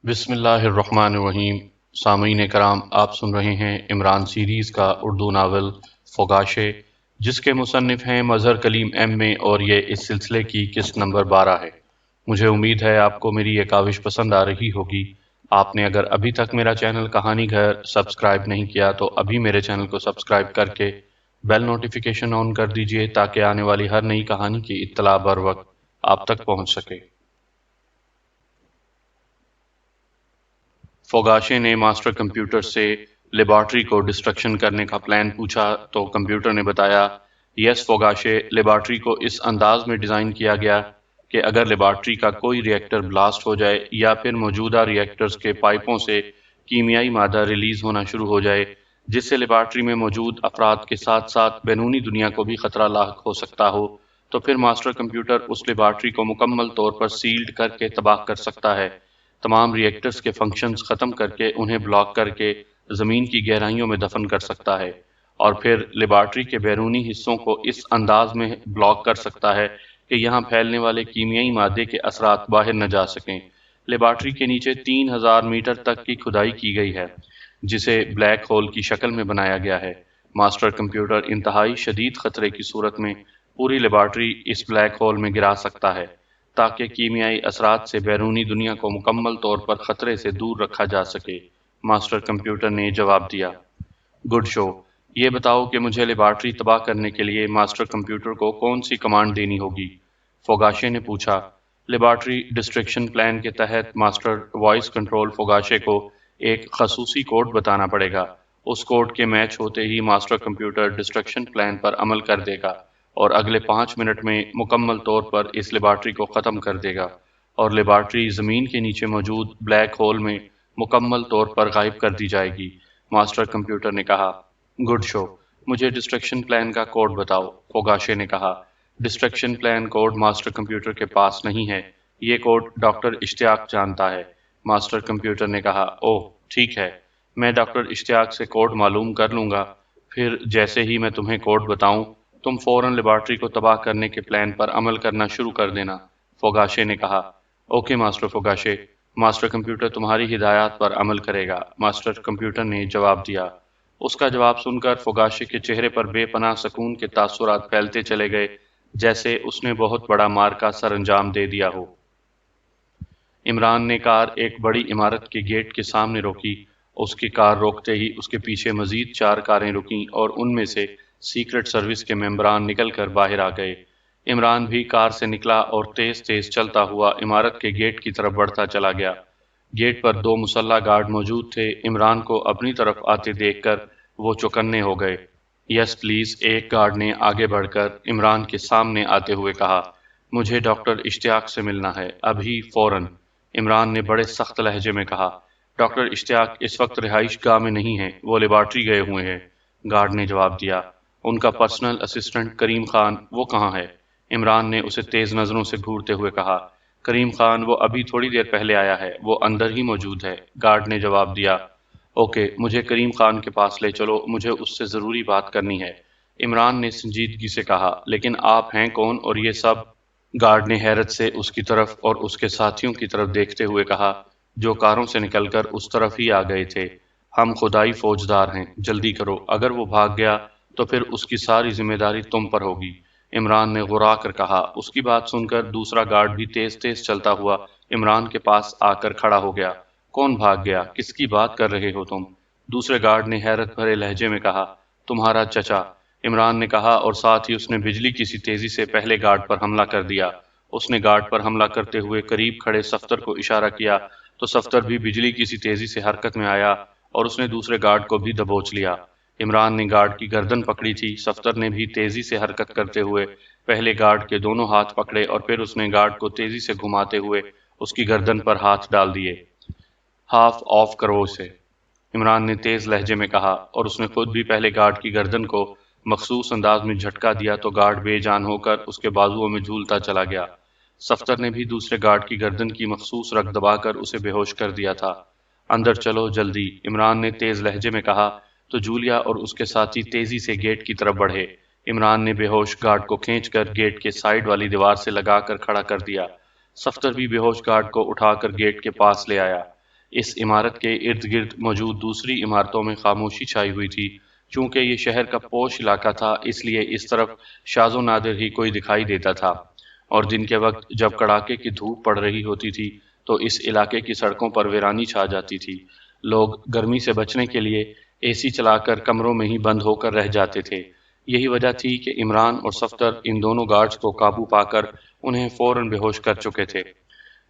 بسم اللہ الرحمن الرحیم۔ سامعین کرام، آپ سن رہے ہیں عمران سیریز کا اردو ناول فوگاشے، جس کے مصنف ہیں مظہر کلیم ایم اے، اور یہ اس سلسلے کی قسط نمبر 12 ہے۔ مجھے امید ہے آپ کو میری یہ کاوش پسند آ رہی ہوگی۔ آپ نے اگر ابھی تک میرا چینل کہانی گھر سبسکرائب نہیں کیا تو ابھی میرے چینل کو سبسکرائب کر کے بیل نوٹیفیکیشن آن کر دیجئے تاکہ آنے والی ہر نئی کہانی کی اطلاع بر وقت آپ تک پہنچ سکے۔ فوگاشے نے ماسٹر کمپیوٹر سے لیبارٹری کو ڈسٹرکشن کرنے کا پلان پوچھا تو کمپیوٹر نے بتایا، یس فوگاشے، لیبارٹری کو اس انداز میں ڈیزائن کیا گیا کہ اگر لیبارٹری کا کوئی ری ایکٹر بلاسٹ ہو جائے یا پھر موجودہ ری ایکٹرز کے پائپوں سے کیمیائی مادہ ریلیز ہونا شروع ہو جائے جس سے لیبارٹری میں موجود افراد کے ساتھ ساتھ بیرونی دنیا کو بھی خطرہ لاحق ہو سکتا ہو، تو پھر ماسٹر کمپیوٹر اس لیبارٹری کو مکمل طور پر سیلڈ کر کے تباہ کر سکتا ہے، تمام ری ایکٹرز کے فنکشنز ختم کر کے انہیں بلاک کر کے زمین کی گہرائیوں میں دفن کر سکتا ہے، اور پھر لیبارٹری کے بیرونی حصوں کو اس انداز میں بلاک کر سکتا ہے کہ یہاں پھیلنے والے کیمیائی مادے کے اثرات باہر نہ جا سکیں۔ لیبارٹری کے نیچے 3000 میٹر تک کی کھدائی کی گئی ہے جسے بلیک ہول کی شکل میں بنایا گیا ہے۔ ماسٹر کمپیوٹر انتہائی شدید خطرے کی صورت میں پوری لیبارٹری اس بلیک ہول میں گرا سکتا ہے تاکہ کیمیائی اثرات سے بیرونی دنیا کو مکمل طور پر خطرے سے دور رکھا جا سکے۔ ماسٹر کمپیوٹر نے جواب دیا، گڈ شو، یہ بتاؤ کہ مجھے لیبارٹری تباہ کرنے کے لیے ماسٹر کمپیوٹر کو کون سی کمانڈ دینی ہوگی؟ فوگاشے نے پوچھا۔ لیبارٹری ڈسٹرکشن پلان کے تحت ماسٹر وائس کنٹرول فوگاشے کو ایک خصوصی کوڈ بتانا پڑے گا۔ اس کوڈ کے میچ ہوتے ہی ماسٹر کمپیوٹر ڈسٹرکشن پلان پر عمل کر دے گا اور اگلے 5 منٹ میں مکمل طور پر اس لیبارٹری کو ختم کر دے گا، اور لیبارٹری زمین کے نیچے موجود بلیک ہول میں مکمل طور پر غائب کر دی جائے گی۔ ماسٹر کمپیوٹر نے کہا، گڈ شو، مجھے ڈسٹرکشن پلان کا کوڈ بتاؤ۔ فوگاشے نے کہا، destruction plan code master computer کے پاس نہیں ہے، یہ کوڈ ڈاکٹر اشتیاق جانتا ہے۔ ماسٹر کمپیوٹر نے کہا، اوہ ٹھیک ہے، میں ڈاکٹر اشتیاق سے کوڈ معلوم کر لوں گا، پھر جیسے ہی میں تمہیں کوڈ بتاؤں تم فوراً لیبارٹری کو تباہ کرنے کے پلان پر عمل کرنا شروع کر دینا۔ فوگاشے نے کہا، اوکے ماسٹر فوگاشے، ماسٹر کمپیوٹر تمہاری ہدایات پر عمل کرے گا، ماسٹر کمپیوٹر نے جواب دیا۔ اس کا جواب سن کر فوگاشے کے چہرے پر بے پناہ سکون کے تاثرات پھیلتے چلے گئے، جیسے اس نے بہت بڑا معرکہ سر انجام دے دیا ہو۔ عمران نے کار ایک بڑی عمارت کے گیٹ کے سامنے روکی۔ اس کی کار روکتے ہی اس کے پیچھے مزید 4 کاریں رکیں اور ان میں سے سیکرٹ سروس کے ممبران نکل کر باہر آ گئے۔ عمران بھی کار سے نکلا اور تیز تیز چلتا ہوا عمارت کے گیٹ کی طرف بڑھتا چلا گیا۔ گیٹ پر 2 مسلح گارڈ موجود تھے۔ عمران کو اپنی طرف آتے دیکھ کر وہ چوکنے ہو گئے۔ یس پلیز، ایک گارڈ نے آگے بڑھ کر عمران کے سامنے آتے ہوئے کہا، مجھے ڈاکٹر اشتیاق سے ملنا ہے، ابھی فوراً۔ عمران نے بڑے سخت لہجے میں کہا، ڈاکٹر اشتیاق اس وقت رہائش گاہ میں نہیں ہیں، وہ لیبارٹری گئے ہوئے ہیں۔ گارڈ نے جواب دیا، ان کا پرسنل اسسٹنٹ کریم خان وہ کہاں ہے؟ عمران نے اسے تیز نظروں سے گھورتے ہوئے کہا، کریم خان وہ ابھی تھوڑی دیر پہلے آیا ہے، وہ اندر ہی موجود ہے۔ گارڈ نے جواب دیا، اوکے، مجھے کریم خان کے پاس لے چلو، مجھے اس سے ضروری بات کرنی ہے۔ عمران نے سنجیدگی سے کہا، لیکن آپ ہیں کون اور یہ سب؟ گارڈ نے حیرت سے اس کی طرف اور اس کے ساتھیوں کی طرف دیکھتے ہوئے کہا، جو کاروں سے نکل کر اس طرف ہی آ گئے تھے، ہم خدائی فوجدار ہیں، جلدی کرو، اگر وہ بھاگ گیا تو پھر اس کی ساری ذمہ داری تم پر ہوگی۔ عمران نے غرا کر کہا۔ اس کی بات سن کر دوسرا گارڈ بھی تیز تیز چلتا ہوا عمران کے پاس آ کر کھڑا ہو گیا۔ کون بھاگ گیا؟ کس کی بات کر رہے ہو تم؟ دوسرے گارڈ نے حیرت بھرے لہجے میں کہا، تمہارا چچا۔ عمران نے کہا اور ساتھ ہی اس نے بجلی کی سی تیزی سے پہلے گارڈ پر حملہ کر دیا۔ اس نے گارڈ پر حملہ کرتے ہوئے قریب کھڑے صفدر کو اشارہ کیا تو صفدر بھی بجلی کی سی تیزی سے حرکت میں آیا اور اس نے دوسرے گارڈ کو بھی دبوچ لیا۔ عمران نے گارڈ کی گردن پکڑی تھی، صفدر نے بھی تیزی سے حرکت کرتے ہوئے پہلے گارڈ کے دونوں ہاتھ پکڑے اور پھر اس نے گارڈ کو تیزی سے گھماتے ہوئے اس کی گردن پر ہاتھ ڈال دیے۔ ہاف آف کرو اسے، عمران نے تیز لہجے میں کہا اور اس نے خود بھی پہلے گارڈ کی گردن کو مخصوص انداز میں جھٹکا دیا تو گارڈ بے جان ہو کر اس کے بازوؤں میں جھولتا چلا گیا۔ صفدر نے بھی دوسرے گارڈ کی گردن کی مخصوص رگ دبا کر اسے بے ہوش کر دیا تھا۔ اندر چلو جلدی، عمران نے تیز لہجے میں کہا تو جولیا اور اس کے ساتھی تیزی سے گیٹ کی طرف بڑھے۔ عمران نے بے ہوش گارڈ کو کھینچ کر گیٹ کے سائیڈ والی دیوار سے لگا کر کھڑا کر دیا۔ صفدر بھی بے ہوش گارڈ کو اٹھا کر گیٹ کے پاس لے آیا۔ اس عمارت کے ارد گرد موجود دوسری عمارتوں میں خاموشی چھائی ہوئی تھی۔ چونکہ یہ شہر کا پوش علاقہ تھا اس لیے اس طرف شاذ و نادر ہی کوئی دکھائی دیتا تھا، اور دن کے وقت جب کڑاکے کی دھوپ پڑ رہی ہوتی تھی تو اس علاقے کی سڑکوں پر ویرانی چھا جاتی تھی۔ لوگ گرمی سے بچنے کے لیے اے سی چلا کر کمروں میں ہی بند ہو کر رہ جاتے تھے۔ یہی وجہ تھی کہ عمران اور صفدر ان دونوں گارڈز کو قابو پا کر انہیں فوراً بے ہوش کر چکے تھے۔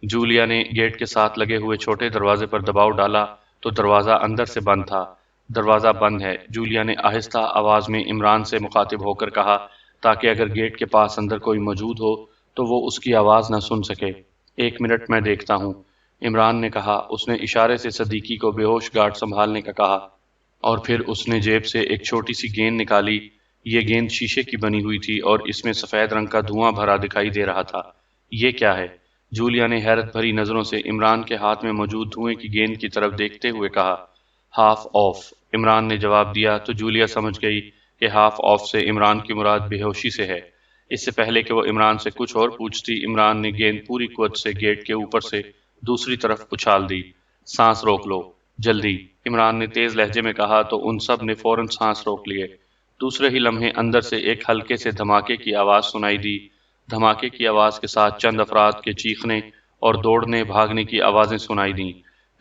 جولیا نے گیٹ کے ساتھ لگے ہوئے چھوٹے دروازے پر دباؤ ڈالا تو دروازہ اندر سے بند تھا۔ دروازہ بند ہے، جولیا نے آہستہ آواز میں عمران سے مخاطب ہو کر کہا، تاکہ اگر گیٹ کے پاس اندر کوئی موجود ہو تو وہ اس کی آواز نہ سن سکے۔ 1 منٹ میں دیکھتا ہوں، عمران نے کہا۔ اس نے اشارے سے صدیقی کو بے ہوش گارڈ سنبھالنے کا کہا، اور پھر اس نے جیب سے ایک چھوٹی سی گیند نکالی۔ یہ گیند شیشے کی بنی ہوئی تھی اور اس میں سفید رنگ کا دھواں بھرا دکھائی دے رہا تھا۔ یہ کیا ہے؟ جولیا نے حیرت بھری نظروں سے عمران کے ہاتھ میں موجود دھوئیں کی گیند کی طرف دیکھتے ہوئے کہا۔ ہاف آف، عمران نے جواب دیا تو جولیا سمجھ گئی کہ ہاف آف سے عمران کی مراد بے ہوشی سے ہے۔ اس سے پہلے کہ وہ عمران سے کچھ اور پوچھتی، عمران نے گیند پوری قوت سے گیٹ کے اوپر سے دوسری طرف اچھال دی۔ سانس روک لو، جلدی، عمران نے تیز لہجے میں کہا تو ان سب نے فوراً سانس روک لیے۔ دوسرے ہی لمحے اندر سے ایک ہلکے سے دھماکے کی آواز سنائی دی۔ دھماکے کی آواز کے ساتھ چند افراد کے چیخنے اور دوڑنے بھاگنے کی آوازیں سنائی دیں۔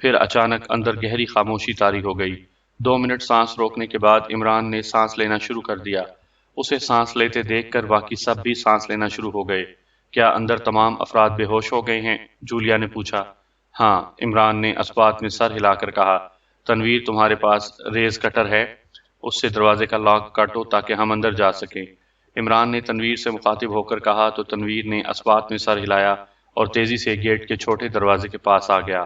پھر اچانک اندر گہری خاموشی طاری ہو گئی۔ 2 منٹ سانس روکنے کے بعد عمران نے سانس لینا شروع کر دیا۔ اسے سانس لیتے دیکھ کر باقی سب بھی سانس لینا شروع ہو گئے۔ کیا اندر تمام افراد بے ہوش ہو گئے ہیں؟ جولیا نے پوچھا۔ ہاں، عمران نے اثبات میں سر ہلا کر کہا۔ تنویر، تمہارے پاس ریز کٹر ہے؟ اس سے دروازے کا لاک کاٹو تاکہ ہم اندر جا سکیں۔ عمران نے تنویر سے مخاطب ہو کر کہا تو تنویر نے اثبات میں سر ہلایا اور تیزی سے گیٹ کے چھوٹے دروازے کے پاس آ گیا۔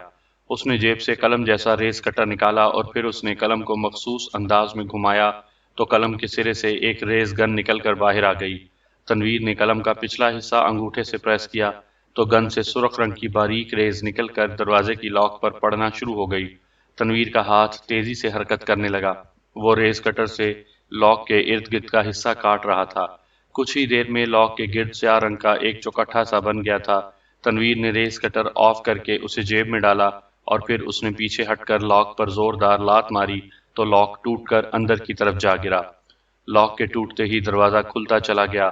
اس نے جیب سے قلم جیسا ریز کٹر نکالا اور پھر اس نے قلم کو مخصوص انداز میں گھمایا تو قلم کے سرے سے ایک ریز گن نکل کر باہر آ گئی۔ تنویر نے قلم کا پچھلا حصہ انگوٹھے سے پریس کیا تو گن سے سرخ رنگ کی باریک ریز نکل کر دروازے کی لاک پر پڑنا شروع ہو گئی۔ تنویر کا ہاتھ تیزی سے حرکت کرنے لگا۔ وہ ریز کٹر سے لاک کے ارد گرد کا حصہ کاٹ رہا تھا۔ کچھ ہی دیر میں لاک کے گرد سیاہ رنگ کا ایک چوکٹھا سا بن گیا تھا۔ تنویر نے ریز کٹر آف کر کے اسے جیب میں ڈالا اور پھر اس نے پیچھے ہٹ کر لاک پر زوردار لات ماری تو لاک ٹوٹ کر اندر کی طرف جا گرا۔ لاک کے ٹوٹتے ہی دروازہ کھلتا چلا گیا۔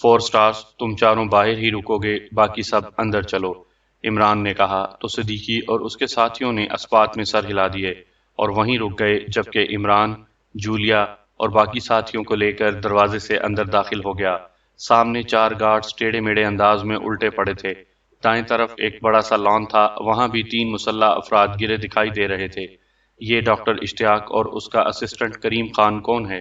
4 سٹارز، تم چاروں باہر ہی رکو گے، باقی سب اندر چلو، عمران نے کہا تو صدیقی اور اس کے ساتھیوں نے اسپات میں سر ہلا دیے اور وہیں رک گئے جبکہ عمران، جولیا اور باقی ساتھیوں کو لے کر دروازے سے اندر داخل ہو گیا۔ سامنے 4 گارڈز ٹیڑھے میڑے انداز میں الٹے پڑے تھے۔ دائیں طرف ایک بڑا سا لان تھا، وہاں بھی 3 مسلح افراد گرے دکھائی دے رہے تھے۔ یہ ڈاکٹر اشتیاق اور اس کا اسسٹنٹ کریم خان کون ہے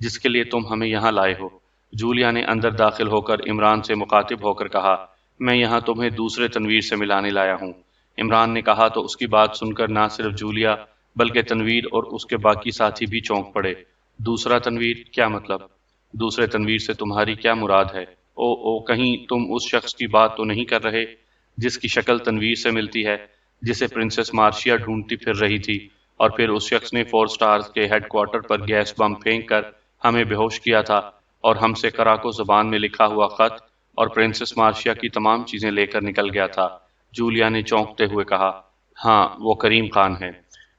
جس کے لیے تم ہمیں یہاں لائے ہو؟ جولیا نے اندر داخل ہو کر عمران سے مخاطب ہو کر کہا، میں یہاں تمہیں دوسرے تنویر سے ملانے لایا ہوں۔ عمران نے کہا تو اس کی بات سن کر نہ صرف جولیا بلکہ تنویر اور اس کے باقی ساتھی بھی چونک پڑے۔ دوسرا تنویر؟ کیا مطلب؟ دوسرے تنویر سے تمہاری کیا مراد ہے؟ او کہیں تم اس شخص کی بات تو نہیں کر رہے جس کی شکل تنویر سے ملتی ہے، جسے پرنسس مارشیا ڈھونڈتی پھر رہی تھی اور پھر اس شخص نے 4 سٹارز کے ہیڈ کوارٹر پر گیس بم پھینک کر ہمیں بے ہوش کیا تھا اور ہم سے کراکو زبان میں لکھا ہوا خط اور پرنسس مارشیا کی تمام چیزیں لے کر نکل گیا تھا؟ جولیا نے چونکتے ہوئے کہا۔ ہاں، وہ کریم خان ہے،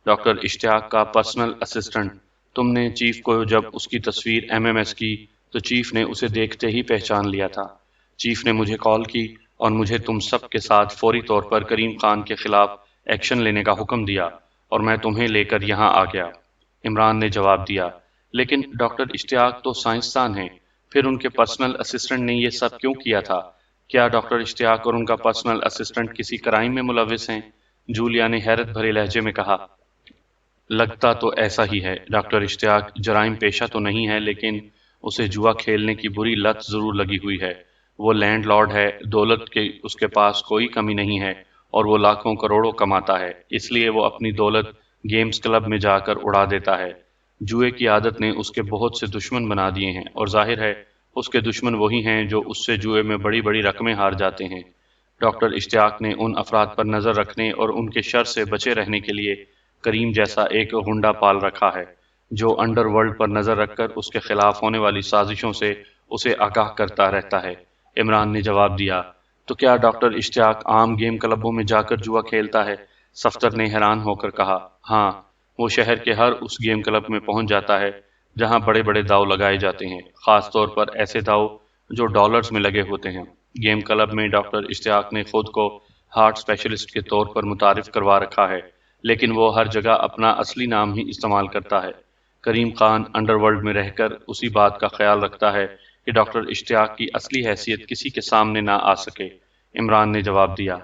ڈاکٹر اشتیاق کا پرسنل اسسٹنٹ۔ تم نے چیف کو جب اس کی تصویر MMS کی تو چیف نے اسے دیکھتے ہی پہچان لیا تھا۔ چیف نے مجھے کال کی اور مجھے تم سب کے ساتھ فوری طور پر کریم خان کے خلاف ایکشن لینے کا حکم دیا اور میں تمہیں لے کر یہاں آ گیا، عمران نے جواب دیا۔ لیکن ڈاکٹر اشتیاق تو سائنسدان ہیں، پھر ان کے پرسنل اسسٹنٹ نے یہ سب کیوں کیا تھا؟ کیا ڈاکٹر اشتیاق اور ان کا پرسنل اسسٹنٹ کسی کرائم میں ملوث ہیں؟ جولیا نے حیرت بھرے لہجے میں کہا۔ لگتا تو ایسا ہی ہے، ڈاکٹر اشتیاق جرائم پیشہ تو نہیں ہے لیکن اسے جوا کھیلنے کی بری لت ضرور لگی ہوئی ہے۔ وہ لینڈ لارڈ ہے، دولت کے اس کے پاس کوئی کمی نہیں ہے اور وہ لاکھوں کروڑوں کماتا ہے، اس لیے وہ اپنی دولت گیمز کلب میں جا کر اڑا دیتا ہے۔ جوئے کی عادت نے اس کے بہت سے دشمن بنا دیے ہیں اور ظاہر ہے اس کے دشمن وہی ہیں جو اس سے جوئے میں بڑی بڑی رقمیں ہار جاتے ہیں۔ ڈاکٹر اشتیاق نے ان افراد پر نظر رکھنے اور ان کے شر سے بچے رہنے کے لیے کریم جیسا ایک غنڈہ پال رکھا ہے جو انڈر ورلڈ پر نظر رکھ کر اس کے خلاف ہونے والی سازشوں سے اسے آگاہ کرتا رہتا ہے، عمران نے جواب دیا۔ تو کیا ڈاکٹر اشتیاق عام گیم کلبوں میں جا کر جوا کھیلتا ہے؟ صفدر نے حیران ہو کر کہا، ہاں، وہ شہر کے ہر اس گیم کلب میں پہنچ جاتا ہے جہاں بڑے بڑے داؤ لگائے جاتے ہیں، خاص طور پر ایسے داؤ جو ڈالرز میں لگے ہوتے ہیں۔ گیم کلب میں ڈاکٹر اشتیاق نے خود کو ہارٹ اسپیشلسٹ کے طور پر متعارف کروا رکھا ہے، لیکن وہ ہر جگہ اپنا اصلی نام ہی استعمال کرتا ہے۔ کریم خان انڈر ورلڈ میں رہ کر اسی بات کا خیال رکھتا ہے کہ ڈاکٹر اشتیاق کی اصلی حیثیت کسی کے سامنے نہ آ سکے، عمران نے جواب دیا۔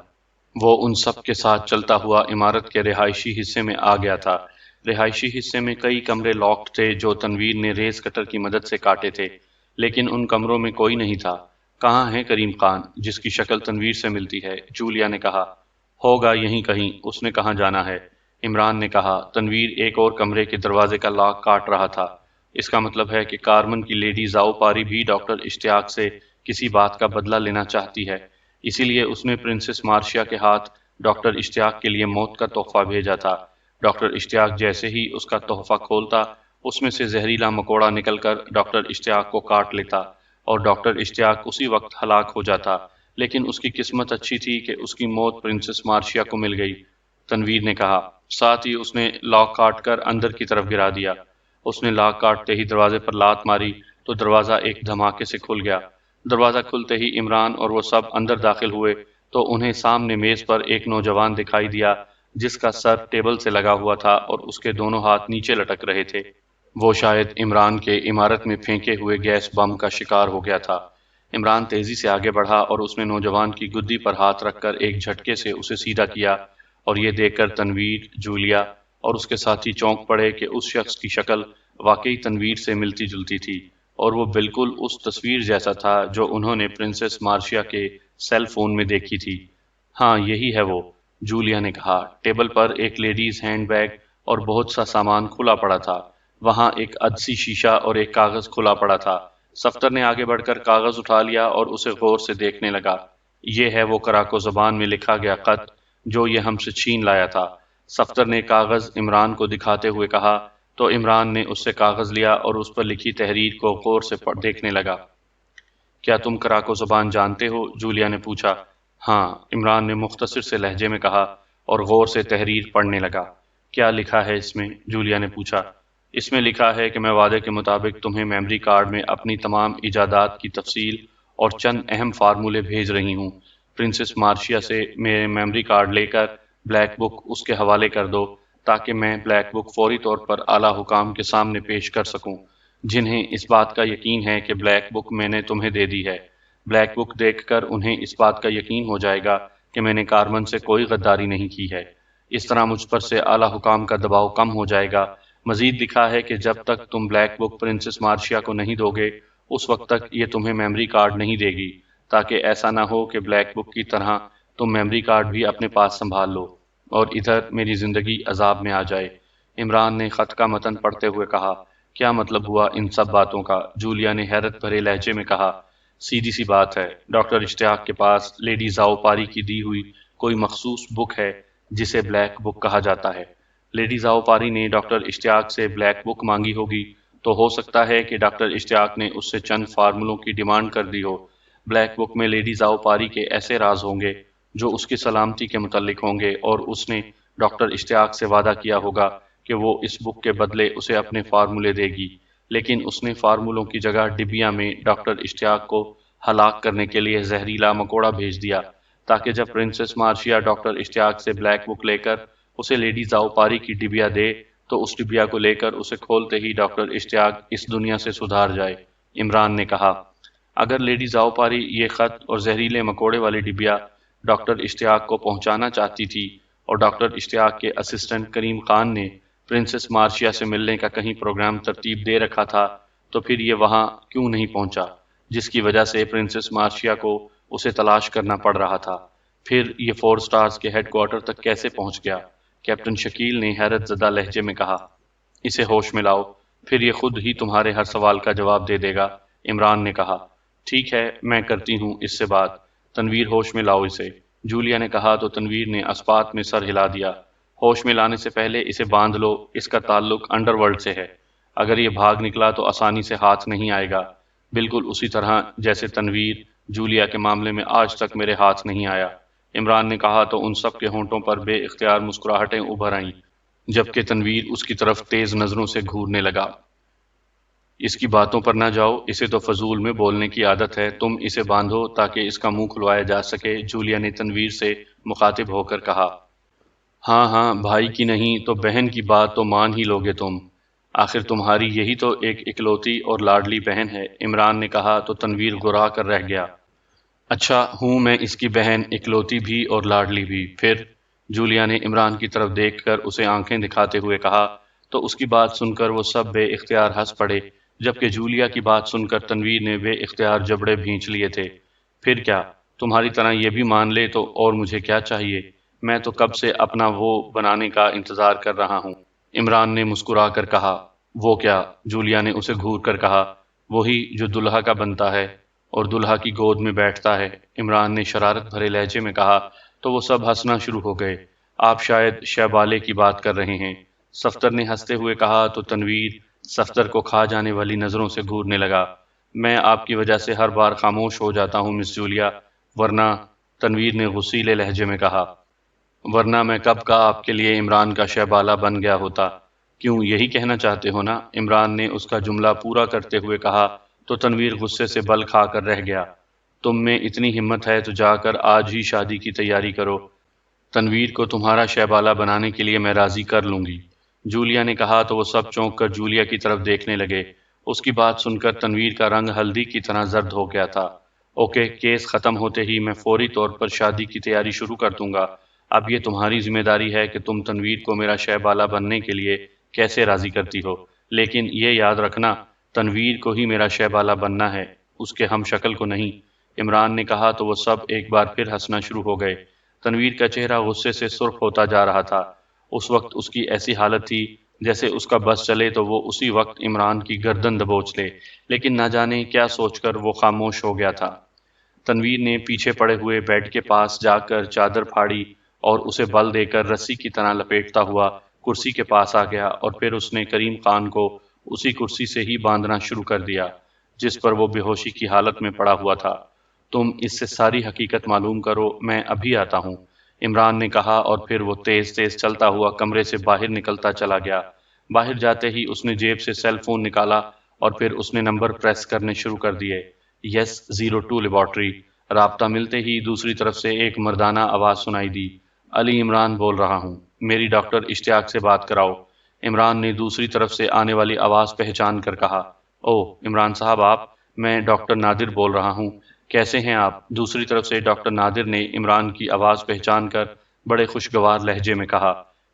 وہ ان سب کے ساتھ چلتا ہوا عمارت کے رہائشی حصے میں آ گیا تھا۔ رہائشی حصے میں کئی کمرے لاکڈ تھے جو تنویر نے ریز کٹر کی مدد سے کاٹے تھے، لیکن ان کمروں میں کوئی نہیں تھا۔ کہاں ہے کریم خان جس کی شکل تنویر سے ملتی ہے؟ جولیا نے کہا۔ ہوگا یہیں کہیں، اس نے کہاں جانا ہے؟ عمران نے کہا۔ تنویر ایک اور کمرے کے دروازے کا لاک کاٹ رہا تھا۔ اس کا مطلب ہے کہ کارمن کی لیڈی زاؤ پاری بھی ڈاکٹر اشتیاق سے کسی بات کا بدلہ لینا چاہتی ہے، اسی لیے اس نے پرنسس مارشیا کے ہاتھ ڈاکٹر اشتیاق کے لیے موت کا تحفہ بھیجا تھا۔ ڈاکٹر اشتیاق جیسے ہی اس کا تحفہ کھولتا، اس میں سے زہریلا مکوڑا نکل کر ڈاکٹر اشتیاق کو کاٹ لیتا اور ڈاکٹر اشتیاق اسی وقت ہلاک ہو جاتا، لیکن اس کی قسمت اچھی تھی کہ اس کی موت پرنسس مارشیا کو مل گئی، تنویر نے کہا۔ ساتھ ہی اس نے لاک کاٹ کر اندر کی طرف گرا دیا۔ اس نے لاک کاٹتے ہی دروازے پر لات ماری تو دروازہ ایک دھماکے سے کھل گیا۔ دروازہ کھلتے ہی عمران اور وہ سب اندر داخل ہوئے تو انہیں سامنے میز پر ایک نوجوان دکھائی دیا جس کا سر ٹیبل سے لگا ہوا تھا اور اس کے دونوں ہاتھ نیچے لٹک رہے تھے۔ وہ شاید عمران کے عمارت میں پھینکے ہوئے گیس بم کا شکار ہو گیا تھا۔ عمران تیزی سے آگے بڑھا اور اس نے نوجوان کی گدی پر ہاتھ رکھ کر ایک جھٹکے سے اسے سیدھا کیا، اور یہ دیکھ کر تنویر، جولیا اور اس کے ساتھی چونک پڑے کہ اس شخص کی شکل واقعی تنویر سے ملتی جلتی تھی، اور وہ بالکل اس تصویر جیسا تھا جو انہوں نے پرنسس مارشیا کے سیل فون میں دیکھی تھی۔ ہاں، یہی ہے وہ، جولیا نے کہا۔ ٹیبل پر ایک لیڈیز ہینڈ بیگ اور بہت سا سامان کھلا پڑا تھا۔ وہاں ایک عدسی شیشہ اور ایک کاغذ کھلا پڑا تھا۔ صفدر نے آگے بڑھ کر کاغذ اٹھا لیا اور اسے غور سے دیکھنے لگا۔ یہ ہے وہ کراکو زبان میں لکھا گیا خط جو یہ ہم سے چھین لایا تھا، صفدر نے کاغذ عمران کو دکھاتے ہوئے کہا، تو عمران نے اس سے کاغذ لیا اور اس پر لکھی تحریر کو غور سے دیکھنے لگا۔ کیا تم کراکو زبان جانتے ہو؟ جولیا نے پوچھا۔ ہاں، عمران نے مختصر سے لہجے میں کہا اور غور سے تحریر پڑھنے لگا۔ کیا لکھا ہے اس میں؟ جولیا نے پوچھا۔ اس میں لکھا ہے کہ میں وعدے کے مطابق تمہیں میموری کارڈ میں اپنی تمام ایجادات کی تفصیل اور چند اہم فارمولے بھیج رہی ہوں۔ پرنسس مارشیا سے میرے میموری کارڈ لے کر بلیک بک اس کے حوالے کر دو تاکہ میں بلیک بک فوری طور پر اعلیٰ حکام کے سامنے پیش کر سکوں، جنہیں اس بات کا یقین ہے کہ بلیک بک میں نے تمہیں دے دی ہے۔ بلیک بک دیکھ کر انہیں اس بات کا یقین ہو جائے گا کہ میں نے کارمن سے کوئی غداری نہیں کی ہے۔ اس طرح مجھ پر سے اعلیٰ حکام کا دباؤ کم ہو جائے گا۔ مزید لکھا ہے کہ جب تک تم بلیک بک پرنسس مارشیا کو نہیں دو گے، اس وقت تک یہ تمہیں میموری کارڈ نہیں دے گی، تاکہ ایسا نہ ہو کہ بلیک بک کی طرح تم میموری کارڈ بھی اپنے پاس سنبھال لو اور ادھر میری زندگی عذاب میں آ جائے۔ عمران نے خط کا متن پڑھتے ہوئے کہا، کیا مطلب ہوا ان سب باتوں کا؟ جولیا نے حیرت بھرے لہجے میں کہا۔ سیدھی سی بات ہے، ڈاکٹر اشتیاق کے پاس لیڈی زاؤ پاری کی دی ہوئی کوئی مخصوص بک ہے جسے بلیک بک کہا جاتا ہے۔ لیڈی زاؤ پاری نے ڈاکٹر اشتیاق سے بلیک بک مانگی ہوگی تو ہو سکتا ہے کہ ڈاکٹر اشتیاق نے اس سے چند فارمولوں کی ڈیمانڈ کر دی ہو۔ بلیک بک میں لیڈی زاؤ پاری کے ایسے راز ہوں گے جو اس کی سلامتی کے متعلق ہوں گے، اور اس نے ڈاکٹر اشتیاق سے وعدہ کیا ہوگا کہ وہ اس بک کے بدلے اسے اپنے فارمولے دے گی، لیکن اس نے فارمولوں کی جگہ ڈبیا میں ڈاکٹر اشتیاق کو ہلاک کرنے کے لیے زہریلا مکوڑا بھیج دیا، تاکہ جب پرنسس مارشیا ڈاکٹر اشتیاق سے بلیک بک لے کر اسے لیڈی زاؤ پاری کی ڈبیا دے تو اس ڈبیا کو لے کر اسے کھولتے ہی ڈاکٹر اشتیاق اس دنیا سے سدھار جائے۔ عمران نے کہا، اگر لیڈی زاؤ پاری یہ خط اور زہریلے مکوڑے والی ڈبیا ڈاکٹر اشتیاق کو پہنچانا چاہتی تھی اور ڈاکٹر اشتیاق کے اسسٹنٹ کریم خان نے پرنسس مارشیا سے ملنے کا کہیں پروگرام ترتیب دے رکھا تھا، تو پھر یہ وہاں کیوں نہیں پہنچا، جس کی وجہ سے پرنسس مارشیا کو اسے تلاش کرنا پڑ رہا تھا؟ پھر یہ 4 سٹارز کے ہیڈ کوارٹر تک کیسے پہنچ گیا؟ کیپٹن شکیل نے حیرت زدہ لہجے میں کہا۔ اسے ہوش میں لاؤ، پھر یہ خود ہی تمہارے ہر سوال کا جواب دے دے گا، عمران نے کہا۔ ٹھیک ہے، میں کرتی ہوں اس سے بات، تنویر ہوش میں لاؤ اسے، جولیا نے کہا تو تنویر نے اسپات میں سر ہلا دیا۔ ہوش میں لانے سے پہلے اسے باندھ لو، اس کا تعلق انڈر ورلڈ سے ہے، اگر یہ بھاگ نکلا تو آسانی سے ہاتھ نہیں آئے گا، بالکل اسی طرح جیسے تنویر جولیا کے معاملے میں آج تک میرے ہاتھ نہیں آیا۔ عمران نے کہا تو ان سب کے ہونٹوں پر بے اختیار مسکراہٹیں ابھر آئیں، جبکہ تنویر اس کی طرف تیز نظروں سے گھورنے لگا۔ اس کی باتوں پر نہ جاؤ، اسے تو فضول میں بولنے کی عادت ہے، تم اسے باندھو تاکہ اس کا منہ کھلوایا جا سکے، جولیا نے تنویر سے مخاطب ہو کر کہا۔ ہاں ہاں، بھائی کی نہیں تو بہن کی بات تو مان ہی لوگے تم، آخر تمہاری یہی تو ایک اکلوتی اور لاڈلی بہن ہے، عمران نے کہا تو تنویر گھبرا کر رہ گیا۔ اچھا ہوں میں اس کی بہن، اکلوتی بھی اور لاڈلی بھی، پھر؟ جولیا نے عمران کی طرف دیکھ کر اسے آنکھیں دکھاتے ہوئے کہا، تو اس کی بات سن کر وہ سب بے اختیار ہنس پڑے، جبکہ جولیا کی بات سن کر تنویر نے بے اختیار جبڑے بھینچ لیے تھے۔ پھر کیا؟ تمہاری طرح یہ بھی مان لے تو اور مجھے کیا چاہیے؟ میں تو کب سے اپنا وہ بنانے کا انتظار کر رہا ہوں، عمران نے مسکرا کر کہا۔ وہ کیا؟ جولیا نے اسے گھور کر کہا۔ وہی جو دلہا کا بنتا ہے اور دلہا کی گود میں بیٹھتا ہے، عمران نے شرارت بھرے لہجے میں کہا، تو وہ سب ہنسنا شروع ہو گئے۔ آپ شاید شہبالے کی بات کر رہے ہیں، صفدر نے ہنستے ہوئے کہا تو تنویر صفدر کو کھا جانے والی نظروں سے گھورنے لگا۔ میں آپ کی وجہ سے ہر بار خاموش ہو جاتا ہوں مس جولیا، ورنہ، تنویر نے غصیلے لہجے میں کہا، ورنہ میں کب کا آپ کے لیے عمران کا شہبالہ بن گیا ہوتا۔ کیوں یہی کہنا چاہتے ہو نا؟ عمران نے اس کا جملہ پورا کرتے ہوئے کہا تو تنویر غصے سے بل کھا کر رہ گیا۔ تم میں اتنی ہمت ہے تو جا کر آج ہی شادی کی تیاری کرو، تنویر کو تمہارا شہبالہ بنانے کے لیے میں راضی کر لوں گی، جولیا نے کہا تو وہ سب چونک کر جولیا کی طرف دیکھنے لگے۔ اس کی بات سن کر تنویر کا رنگ ہلدی کی طرح زرد ہو گیا تھا۔ اوکے، کیس ختم ہوتے ہی میں فوری طور پر شادی کی تیاری شروع کر دوں گا، اب یہ تمہاری ذمہ داری ہے کہ تم تنویر کو میرا شہبالہ بننے کے لیے کیسے راضی کرتی ہو، لیکن یہ یاد رکھنا تنویر کو ہی میرا شہبالہ بننا ہے، اس کے ہم شکل کو نہیں، عمران نے کہا تو وہ سب ایک بار پھر ہنسنا شروع ہو گئے۔ تنویر کا چہرہ غصے سے سرخ ہوتا جا رہا تھا، اس وقت اس کی ایسی حالت تھی جیسے اس کا بس چلے تو وہ اسی وقت عمران کی گردن دبوچ لے، لیکن نہ جانے کیا سوچ کر وہ خاموش ہو گیا تھا۔ تنویر نے پیچھے پڑے ہوئے بیڈ کے پاس جا کر چادر پھاڑی اور اسے بل دے کر رسی کی طرح لپیٹتا ہوا کرسی کے پاس آ گیا، اور پھر اس نے کریم خان کو اسی کرسی سے ہی باندھنا شروع کر دیا جس پر وہ بے ہوشی کی حالت میں پڑا ہوا تھا۔ تم اس سے ساری حقیقت معلوم کرو، میں ابھی آتا ہوں، عمران نے کہا، اور پھر وہ تیز تیز چلتا ہوا کمرے سے باہر نکلتا چلا گیا۔ باہر جاتے ہی اس نے جیب سے سیل فون نکالا اور پھر اس نے نمبر پریس کرنے شروع کر دیے۔ یس 02 لیبارٹری۔ رابطہ ملتے ہی دوسری طرف سے ایک مردانہ آواز سنائی دی۔ علی عمران بول رہا ہوں، میری ڈاکٹر اشتیاق سے بات کراؤ، عمران نے دوسری طرف سے آنے والی آواز پہچان کر کہا۔ او عمران صاحب آپ، میں ڈاکٹر نادر بول رہا ہوں، کیسے ہیں آپ؟ دوسری طرف سے ڈاکٹر نادر نے عمران کی آواز پہچان کر بڑے خوشگوار لہجے میں کہا،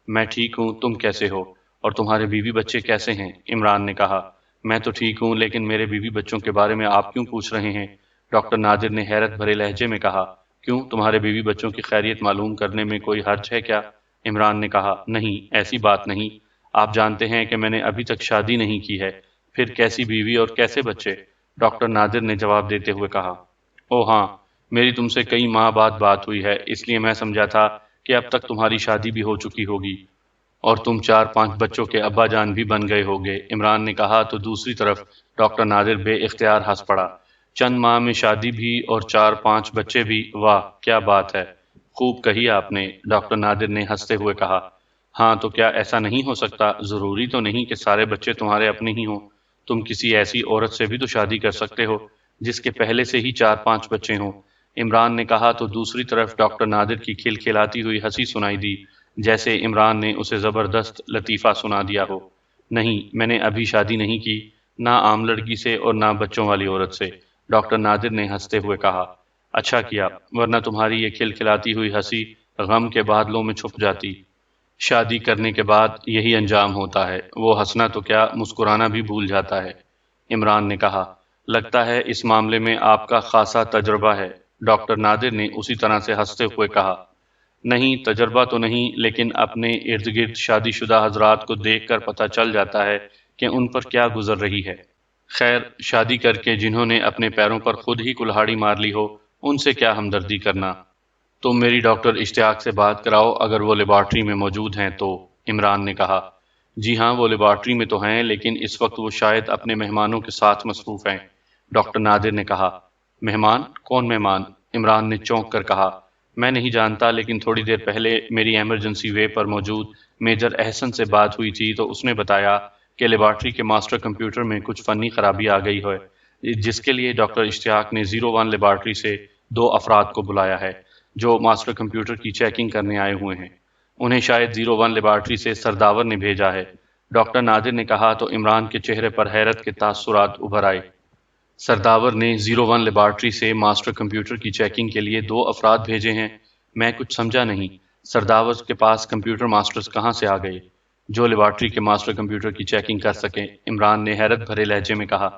میں ٹھیک ہوں، تم کیسے ہو؟ اور تمہارے بیوی بچے کیسے ہیں؟ عمران نے کہا، میں تو ٹھیک ہوں، لیکن میرے بیوی بچوں کے بارے میں آپ کیوں پوچھ رہے ہیں؟ ڈاکٹر نادر نے حیرت بھرے لہجے میں کہا، کیوں، تمہارے بیوی بچوں کی خیریت معلوم کرنے میں کوئی حرج ہے کیا؟ عمران نے کہا، نہیں، ایسی بات نہیں، آپ جانتے ہیں کہ میں نے ابھی تک شادی نہیں کی ہے، پھر کیسی بیوی اور کیسے بچے؟ ڈاکٹر نادر نے جواب دیتے ہوئے کہا، او ہاں، میری تم سے کئی ماہ بعد بات ہوئی ہے، اس لیے میں سمجھا تھا کہ اب تک تمہاری شادی بھی ہو چکی ہوگی اور تم 4-5 بچوں کے ابا جان بھی بن گئے ہوگے، عمران نے کہا تو دوسری طرف ڈاکٹر نادر بے اختیار ہنس پڑا۔ چند ماہ میں شادی بھی اور 4-5 بچے بھی، واہ کیا بات ہے، خوب کہی آپ نے، ڈاکٹر نادر نے ہنستے ہوئے کہا۔ ہاں تو کیا ایسا نہیں ہو سکتا؟ ضروری تو نہیں کہ سارے بچے تمہارے اپنے ہی ہوں، تم کسی ایسی عورت سے بھی تو شادی کر سکتے ہو جس کے پہلے سے ہی 4-5 بچے ہوں، عمران نے کہا تو دوسری طرف ڈاکٹر نادر کی کھلکھلاتی ہوئی ہنسی سنائی دی، جیسے عمران نے اسے زبردست لطیفہ سنا دیا ہو۔ نہیں، میں نے ابھی شادی نہیں کی، نہ عام لڑکی سے اور نہ بچوں والی عورت سے، ڈاکٹر نادر نے ہنستے ہوئے کہا۔ اچھا کیا، ورنہ تمہاری یہ کھلکھلاتی ہوئی ہنسی غم کے بادلوں میں چھپ جاتی۔ شادی کرنے کے بعد یہی انجام ہوتا ہے، وہ ہنسنا تو کیا مسکرانا بھی بھول جاتا ہے، عمران نے کہا۔ لگتا ہے اس معاملے میں آپ کا خاصا تجربہ ہے، ڈاکٹر نادر نے اسی طرح سے ہنستے ہوئے کہا۔ نہیں، تجربہ تو نہیں، لیکن اپنے ارد گرد شادی شدہ حضرات کو دیکھ کر پتہ چل جاتا ہے کہ ان پر کیا گزر رہی ہے۔ خیر، شادی کر کے جنہوں نے اپنے پیروں پر خود ہی کلہاڑی مار لی ہو، ان سے کیا ہمدردی کرنا۔ تم میری ڈاکٹر اشتیاق سے بات کراؤ اگر وہ لیبارٹری میں موجود ہیں تو، عمران نے کہا۔ جی ہاں، وہ لیبارٹری میں تو ہیں، لیکن اس وقت وہ شاید اپنے مہمانوں کے ساتھ مصروف ہیں، ڈاکٹر نادر نے کہا۔ مہمان؟ کون مہمان؟ عمران نے چونک کر کہا۔ میں نہیں جانتا، لیکن تھوڑی دیر پہلے میری ایمرجنسی وے پر موجود میجر احسن سے بات ہوئی تھی تو اس نے بتایا کہ لیبارٹری کے ماسٹر کمپیوٹر میں کچھ فنی خرابی آ گئی ہے، جس کے لیے ڈاکٹر اشتیاق نے 01 لیبارٹری سے 2 افراد کو بلایا ہے جو ماسٹر کمپیوٹر کی چیکنگ کرنے آئے ہوئے ہیں۔ انہیں شاید 01 لیبارٹری سے سرداور نے بھیجا ہے، ڈاکٹر نادر نے کہا تو عمران کے چہرے پر حیرت کے تاثرات ابھر آئے۔ سرداور نے 01 لیبارٹری سے ماسٹر کمپیوٹر کی چیکنگ کے لیے 2 افراد بھیجے ہیں؟ میں کچھ سمجھا نہیں۔ سرداور کے پاس کمپیوٹر ماسٹرز کہاں سے آ گئے جو لیبارٹری کے ماسٹر کمپیوٹر کی چیکنگ کر سکیں؟ عمران نے حیرت بھرے لہجے میں کہا،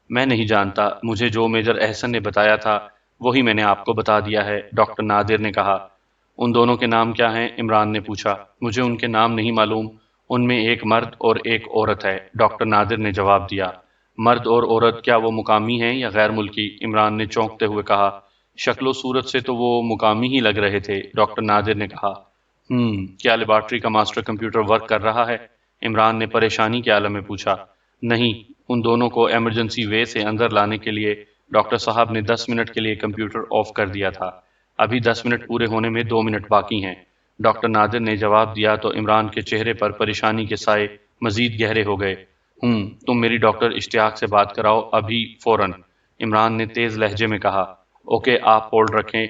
میں نہیں جانتا، مجھے جو میجر احسن نے بتایا تھا وہی میں نے آپ کو بتا دیا ہے، ڈاکٹر نادر نے کہا۔ ان دونوں کے نام کیا ہیں؟ عمران نے پوچھا۔ مجھے ان کے نام نہیں معلوم، ان میں ایک مرد اور ایک عورت ہے، ڈاکٹر نادر نے جواب دیا۔ مرد اور عورت کیا وہ مقامی ہیں یا غیر ملکی؟ عمران نے چونکتے ہوئے کہا۔ شکل و صورت سے تو وہ مقامی ہی لگ رہے تھے، ڈاکٹر نادر نے کہا۔ کیا لیبارٹری کا ماسٹر کمپیوٹر ورک کر رہا ہے؟ عمران نے پریشانی کے عالم میں پوچھا۔ نہیں، ان دونوں کو ایمرجنسی وے سے اندر لانے کے لیے ڈاکٹر صاحب نے 10 منٹ کے لیے کمپیوٹر آف کر دیا تھا، ابھی 10 منٹ پورے ہونے میں 2 منٹ باقی ہیں، ڈاکٹر نادر نے جواب دیا تو عمران کے چہرے پر پریشانی کے سائے مزید گہرے ہو گئے۔ تم میری ڈاکٹر اشتیاق سے بات کراؤ ابھی فوراً، عمران نے تیز لہجے میں کہا۔ اوکے، آپ ہولڈ رکھیں،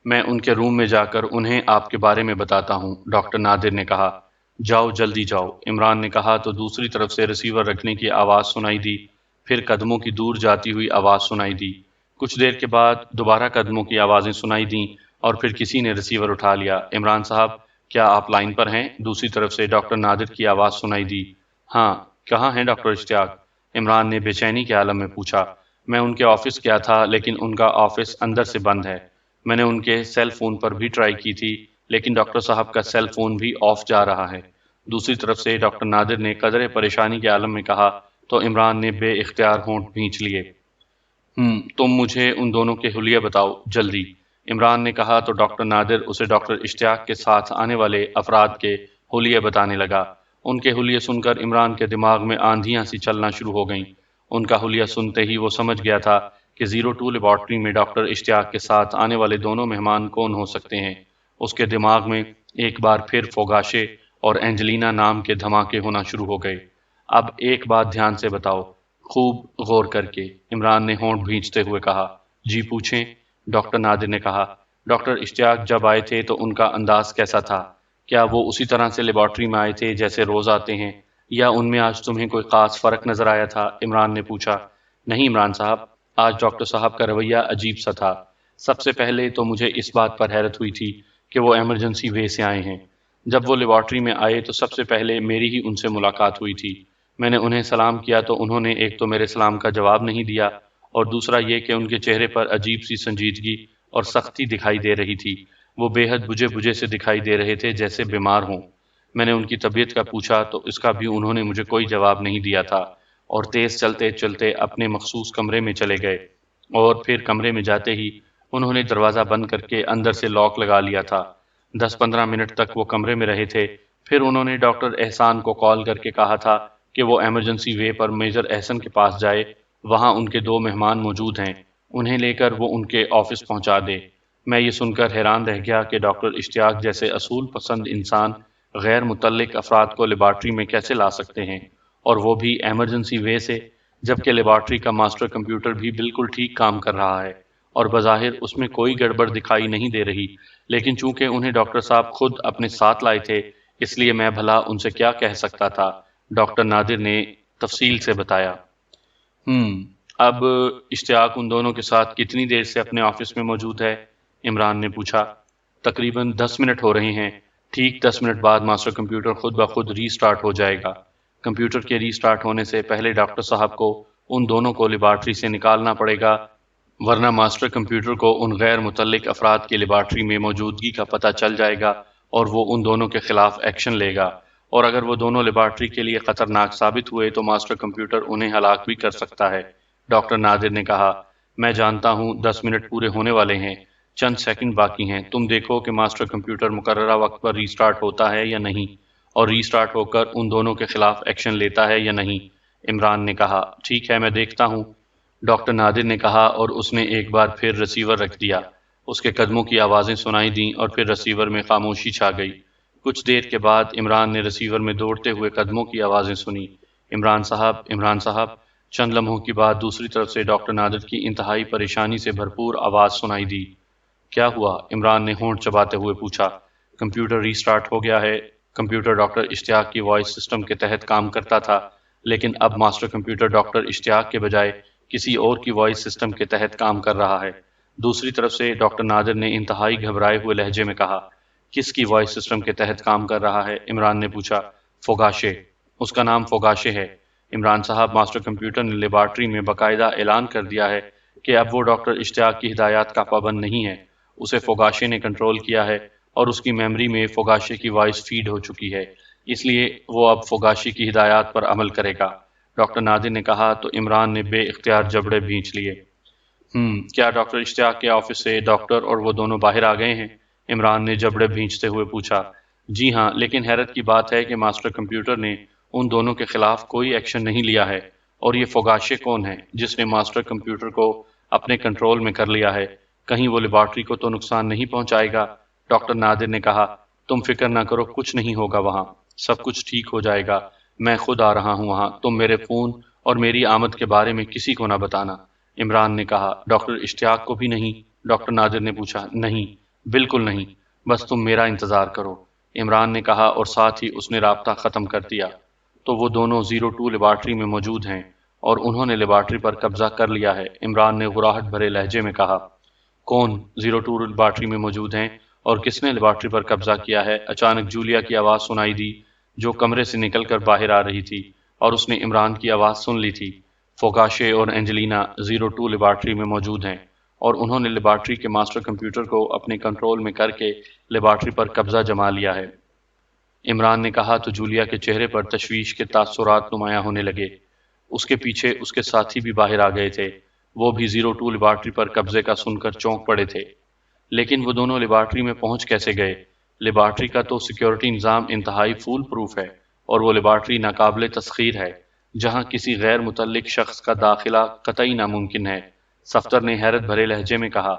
میں ان کے روم میں جا کر انہیں آپ کے بارے میں بتاتا ہوں، ڈاکٹر نادر نے کہا۔ جاؤ، جلدی جاؤ، عمران نے کہا تو دوسری طرف سے ریسیور رکھنے کی آواز سنائی دی، پھر قدموں کی دور جاتی ہوئی آواز سنائی دی۔ کچھ دیر کے بعد دوبارہ قدموں کی آوازیں سنائی دیں اور پھر کسی نے ریسیور اٹھا لیا۔ عمران صاحب، کیا آپ لائن پر ہیں؟ دوسری طرف سے ڈاکٹر نادر کی آواز سنائی دی۔ ہاں، کہاں ہیں ڈاکٹر اشتیاق؟ عمران نے بے چینی کے عالم میں پوچھا۔ میں ان کے آفس گیا تھا لیکن ان کا آفس اندر سے بند ہے۔ میں نے ان کے سیل فون پر بھی ٹرائی کی تھی لیکن ڈاکٹر صاحب کا سیل فون بھی آف جا رہا ہے۔ دوسری طرف سے ڈاکٹر نادر نے قدرے پریشانی کے عالم میں کہا تو عمران نے بے اختیار ہونٹ بھینچ لیے۔ تم مجھے ان دونوں کے حلیے بتاؤ، جلدی، عمران نے کہا تو ڈاکٹر نادر اسے ڈاکٹر اشتیاق کے ساتھ آنے والے افراد کے حلیے بتانے لگا۔ ان کے حلیے سن کر عمران کے دماغ میں آندھیاں سی چلنا شروع ہو گئیں۔ ان کا حلیہ سنتے ہی وہ سمجھ گیا تھا کہ 02 لیبارٹری میں ڈاکٹر اشتیاق کے ساتھ آنے والے دونوں مہمان کون ہو سکتے ہیں۔ اس کے دماغ میں ایک بار پھر فوگاشے اور اینجلینا نام کے دھماکے ہونا شروع ہو گئے۔ اب ایک بات دھیان سے بتاؤ، خوب غور کر کے، عمران نے ہونٹ بھینچتے ہوئے کہا۔ جی پوچھیں، ڈاکٹر نادر نے کہا۔ ڈاکٹر اشتیاق جب آئے تھے تو ان کا انداز کیسا تھا؟ کیا وہ اسی طرح سے لیبارٹری میں آئے تھے جیسے روز آتے ہیں یا ان میں آج تمہیں کوئی خاص فرق نظر آیا تھا؟ عمران نے پوچھا۔ نہیں عمران صاحب، آج ڈاکٹر صاحب کا رویہ عجیب سا تھا۔ سب سے پہلے تو مجھے اس بات پر حیرت ہوئی تھی کہ وہ ایمرجنسی وے سے آئے ہیں۔ جب وہ لیبارٹری میں آئے تو سب سے پہلے میری ہی ان سے ملاقات ہوئی تھی۔ میں نے انہیں سلام کیا تو انہوں نے ایک تو میرے سلام کا جواب نہیں دیا اور دوسرا یہ کہ ان کے چہرے پر عجیب سی سنجیدگی اور سختی دکھائی دے رہی تھی۔ وہ بے حد بجھے بجھے سے دکھائی دے رہے تھے جیسے بیمار ہوں۔ میں نے ان کی طبیعت کا پوچھا تو اس کا بھی انہوں نے مجھے کوئی جواب نہیں دیا تھا اور تیز چلتے چلتے اپنے مخصوص کمرے میں چلے گئے اور پھر کمرے میں جاتے ہی انہوں نے دروازہ بند کر کے اندر سے لاک لگا لیا تھا۔ 10-15 منٹ تک وہ کمرے میں رہے تھے، پھر انہوں نے ڈاکٹر احسان کو کال کر کے کہا تھا کہ وہ ایمرجنسی وے پر میجر احسن کے پاس جائے، وہاں ان کے 2 مہمان موجود ہیں، انہیں لے کر وہ ان کے آفس پہنچا دے۔ میں یہ سن کر حیران رہ گیا کہ ڈاکٹر اشتیاق جیسے اصول پسند انسان غیر متعلق افراد کو لیبارٹری میں کیسے لا سکتے ہیں، اور وہ بھی ایمرجنسی وے سے، جبکہ لیبارٹری کا ماسٹر کمپیوٹر بھی بالکل ٹھیک کام کر رہا ہے اور بظاہر اس میں کوئی گڑبڑ دکھائی نہیں دے رہی، لیکن چونکہ انہیں ڈاکٹر صاحب خود اپنے ساتھ لائے تھے اس لیے میں بھلا ان سے کیا کہہ سکتا تھا، ڈاکٹر نادر نے تفصیل سے بتایا۔ اب اشتیاق ان دونوں کے ساتھ کتنی دیر سے اپنے آفس میں موجود ہے؟ عمران نے پوچھا۔ تقریباً 10 منٹ ہو رہے ہیں، ٹھیک 10 منٹ بعد ماسٹر کمپیوٹر خود بخود ری سٹارٹ ہو جائے گا۔ کمپیوٹر کے ری سٹارٹ ہونے سے پہلے ڈاکٹر صاحب کو ان دونوں کو لیبارٹری سے نکالنا پڑے گا، ورنہ ماسٹر کمپیوٹر کو ان غیر متعلق افراد کی لیبارٹری میں موجودگی کا پتہ چل جائے گا اور وہ ان دونوں کے خلاف ایکشن لے گا، اور اگر وہ دونوں لیبارٹری کے لیے خطرناک ثابت ہوئے تو ماسٹر کمپیوٹر انہیں ہلاک بھی کر سکتا ہے، ڈاکٹر نادر نے کہا۔ میں جانتا ہوں 10 منٹ پورے ہونے والے ہیں، چند سیکنڈ باقی ہیں، تم دیکھو کہ ماسٹر کمپیوٹر مقررہ وقت پر ری سٹارٹ ہوتا ہے یا نہیں، اور ری سٹارٹ ہو کر ان دونوں کے خلاف ایکشن لیتا ہے یا نہیں، عمران نے کہا۔ ٹھیک ہے، میں دیکھتا ہوں، ڈاکٹر نادر نے کہا اور اس نے ایک بار پھر ریسیور رکھ دیا۔ اس کے قدموں کی آوازیں سنائی دیں اور پھر رسیور میں خاموشی چھا گئی۔ کچھ دیر کے بعد عمران نے رسیور میں دوڑتے ہوئے قدموں کی آوازیں سنی۔ عمران صاحب، عمران صاحب۔ چند لمحوں کے بعد دوسری طرف سے ڈاکٹر نادر کی انتہائی پریشانی سے بھرپور آواز سنائی دی۔ کیا ہوا؟ عمران نے ہونٹ چباتے ہوئے پوچھا۔ کمپیوٹر ری سٹارٹ ہو گیا ہے۔ کمپیوٹر ڈاکٹر اشتیاق کی وائس سسٹم کے تحت کام کرتا تھا، لیکن اب ماسٹر کمپیوٹر ڈاکٹر اشتیاق کے بجائے کسی اور کی وائس سسٹم کے تحت کام کر رہا ہے۔ دوسری طرف سے ڈاکٹر نادر نے انتہائی گھبرائے ہوئے لہجے میں کہا۔ کس کی وائس سسٹم کے تحت کام کر رہا ہے؟ عمران نے پوچھا۔ فوگاشے۔ اس کا نام فوگاشے ہے۔ عمران صاحب، ماسٹر کمپیوٹر نے لیبارٹری میں باقاعدہ اعلان کر دیا ہے کہ اب وہ ڈاکٹر اشتیاق کی ہدایات کا پابند نہیں ہے۔ اسے فوگاشے نے کنٹرول کیا ہے اور اس کی میموری میں فوگاشے کی وائس فیڈ ہو چکی ہے، اس لیے وہ اب فوگاشے کی ہدایات پر عمل کرے گا، ڈاکٹر نادر نے کہا تو عمران نے بے اختیار جبڑے بھینچ لیے۔ کیا ڈاکٹر اشتیاق کے آفس سے ڈاکٹر اور وہ دونوں باہر آ گئے ہیں؟ عمران نے جبڑے بھینچتے ہوئے پوچھا۔ جی ہاں، لیکن حیرت کی بات ہے کہ ماسٹر کمپیوٹر نے ان دونوں کے خلاف کوئی ایکشن نہیں لیا ہے۔ اور یہ فوگاشے کون ہے جس نے ماسٹر کمپیوٹر کو اپنے کنٹرول میں کر لیا ہے؟ کہیں وہ لیبارٹری کو تو نقصان نہیں پہنچائے گا؟ ڈاکٹر نادر نے کہا۔ تم فکر نہ کرو، کچھ نہیں ہوگا، وہاں سب کچھ ٹھیک ہو جائے گا۔ میں خود آ رہا ہوں وہاں، تم میرے فون اور میری آمد کے بارے میں کسی کو نہ بتانا، عمران نے کہا۔ ڈاکٹر اشتیاق کو بھی نہیں؟ ڈاکٹر نادر نے پوچھا۔ نہیں، بالکل نہیں، بس تم میرا انتظار کرو، عمران نے کہا اور ساتھ ہی اس نے رابطہ ختم کر دیا۔ تو وہ دونوں 02 لیبارٹری میں موجود ہیں اور انہوں نے لیبارٹری پر قبضہ کر لیا ہے، عمران نے غراہٹ بھرے لہجے میں کہا۔ کون 02 لیبارٹری میں موجود ہیں اور کس نے لیبارٹری پر قبضہ کیا ہے؟ اچانک جولیا کی آواز سنائی دی جو کمرے سے نکل کر باہر آ رہی تھی، اور اس نے عمران کی آواز سن لی تھی۔ فوگاشے اور اینجلینا 02 لیبارٹری میں موجود ہیں اور انہوں نے لیبارٹری کے ماسٹر کمپیوٹر کو اپنے کنٹرول میں کر کے لیبارٹری پر قبضہ جما لیا ہے، عمران نے کہا تو جولیا کے چہرے پر تشویش کے تاثرات نمایاں ہونے لگے۔ اس کے پیچھے اس کے ساتھی بھی باہر آ گئے تھے، وہ بھی 02 لیبارٹری پر قبضے کا سن کر چونک پڑے تھے۔ لیکن وہ دونوں لیبارٹری میں پہنچ کیسے گئے؟ لیبارٹری کا تو سیکیورٹی نظام انتہائی فول پروف ہے اور وہ لیبارٹری ناقابل تسخیر ہے جہاں کسی غیر متعلق شخص کا داخلہ قطعی ناممکن ہے، صفدر نے حیرت بھرے لہجے میں کہا۔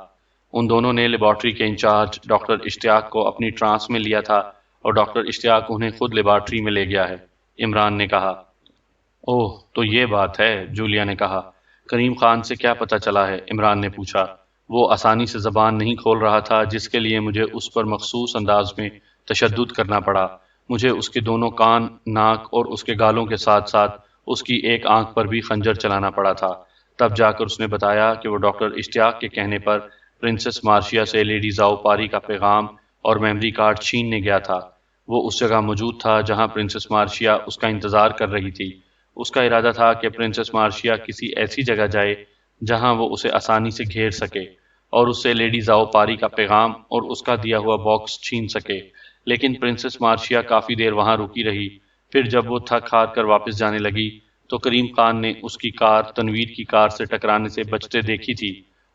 ان دونوں نے لیبارٹری کے انچارج ڈاکٹر اشتیاق کو اپنی ٹرانس میں لیا تھا اور ڈاکٹر اشتیاق انہیں خود لیبارٹری میں لے گیا ہے، عمران نے کہا۔ اوہ، تو یہ بات ہے، جولیا نے کہا۔ کریم خان سے کیا پتہ چلا ہے؟ عمران نے پوچھا۔ وہ آسانی سے زبان نہیں کھول رہا تھا، جس کے لیے مجھے اس پر مخصوص انداز میں تشدد کرنا پڑا۔ مجھے اس کے دونوں کان، ناک اور اس کے گالوں کے ساتھ ساتھ اس کی ایک آنکھ پر بھی خنجر چلانا پڑا تھا۔ تب جا کر اس نے بتایا کہ وہ ڈاکٹر اشتیاق کے کہنے پر پرنسس مارشیا سے لیڈی زاؤ پاری کا پیغام اور میموری کارڈ چھیننے گیا تھا۔ وہ اس جگہ موجود تھا جہاں پرنسس مارشیا اس کا انتظار کر رہی تھی۔ اس کا ارادہ تھا کہ پرنسس مارشیا کسی ایسی جگہ جائے جہاں وہ اسے آسانی سے گھیر سکے اور اس سے لیڈی زاؤ پاری کا پیغام اور اس کا دیا ہوا باکس چھین سکے، لیکن پرنسس مارشیا کافی دیر وہاں رکی رہی۔ پھر جب وہ تھک ہار کر واپس جانے لگی تو کریم خان نے اس کی کار تنویر کی کار سے ٹکرانے سے بچتے دیکھی تھی،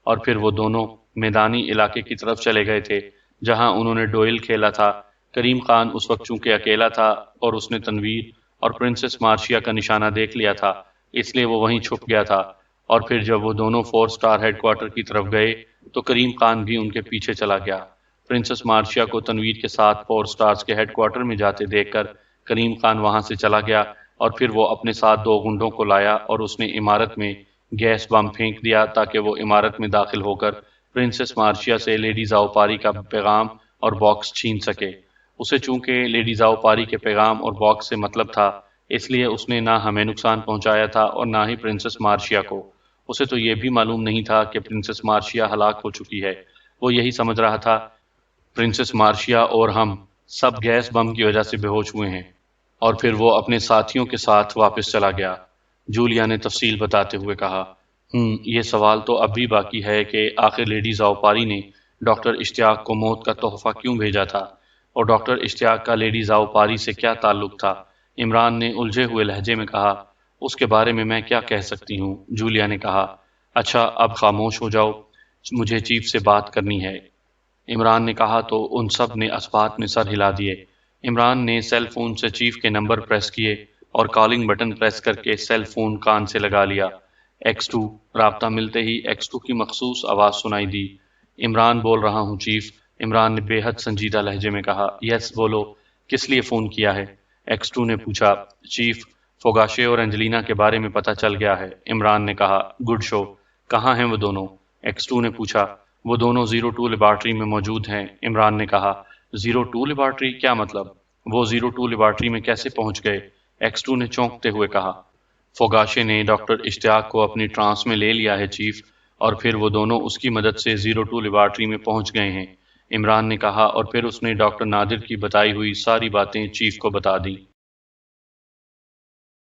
اور پھر وہ دونوں میدانی علاقے کی طرف چلے گئے تھے جہاں انہوں نے ڈوئل کھیلا تھا۔ کریم خان اس وقت چونکہ اکیلا تھا اور اس نے تنویر اور پرنسس مارشیا کا نشانہ دیکھ لیا تھا، اس لیے وہ وہیں چھپ گیا تھا، اور پھر جب وہ دونوں 4 سٹار ہیڈ کوارٹر کی طرف گئے تو کریم خان بھی ان کے پیچھے چلا گیا۔ پرنسس مارشیا کو تنویر کے ساتھ 4 سٹارز کے ہیڈ کوارٹر میں جاتے دیکھ کر کریم خان وہاں سے چلا گیا، اور پھر وہ اپنے ساتھ 2 گنڈوں کو لایا اور اس نے عمارت میں گیس بم پھینک دیا تاکہ وہ عمارت میں داخل ہو کر پرنسس مارشیا سے لیڈی زاؤ پاری کا پیغام اور باکس چھین سکے۔ اسے چونکہ لیڈی زاؤ پاری کے پیغام اور باکس سے مطلب تھا، اس لیے اس نے نہ ہمیں نقصان پہنچایا تھا اور نہ ہی پرنسس مارشیا کو۔ اسے تو یہ بھی معلوم نہیں تھا کہ پرنسس مارشیا ہلاک ہو چکی ہے، وہ یہی سمجھ رہا تھا پرنسس مارشیا اور ہم سب گیس بم کی وجہ سے بے ہوش ہوئے ہیں، اور پھر وہ اپنے ساتھیوں کے ساتھ واپس چلا گیا، جولیا نے تفصیل بتاتے ہوئے کہا۔ یہ سوال تو اب بھی باقی ہے کہ آخر لیڈی زاؤ پاری نے ڈاکٹر اشتیاق کو موت کا تحفہ کیوں بھیجا تھا، اور ڈاکٹر اشتیاق کا لیڈی زاؤ پاری سے کیا تعلق تھا؟ عمران نے الجھے ہوئے لہجے میں کہا۔ اس کے بارے میں کیا کہہ سکتی ہوں، جولیا نے کہا۔ اچھا، اب خاموش ہو جاؤ، مجھے چیف سے بات کرنی ہے، عمران نے کہا تو ان سب نے اسبات میں سر ہلا دیے۔ عمران نے سیل فون سے چیف کے نمبر پریس کیے اور کالنگ بٹن پریس کر کے سیل فون کان سے لگا لیا۔ X2۔ رابطہ ملتے ہی X2 کی مخصوص آواز سنائی دی۔ عمران بول رہا ہوں چیف، عمران نے بے حد سنجیدہ لہجے میں کہا۔ یس بولو، کس لیے فون کیا ہے؟ ایکس ٹو نے پوچھا۔ چیف، فوگاشے اور انجلینا کے بارے میں پتہ چل گیا ہے، عمران نے کہا۔ گڈ شو، کہاں ہیں وہ دونوں؟ ایکس ٹو نے پوچھا۔ وہ دونوں 02 لیبارٹری میں موجود ہیں، عمران نے کہا۔ 02 لیبارٹری کیا مطلب؟ وہ 02 لیبارٹری میں کیسے پہنچ گئے؟ ایکس ٹو نے چونکتے ہوئے کہا۔ فوگاشے نے ڈاکٹر اشتیاق کو اپنی ٹرانس میں لے لیا ہے چیف، اور پھر وہ دونوں اس کی مدد سے 02 لیبارٹری میں پہنچ گئے ہیں، عمران نے کہا، اور پھر اس نے ڈاکٹر نادر کی بتائی ہوئی ساری باتیں چیف کو بتا دیں۔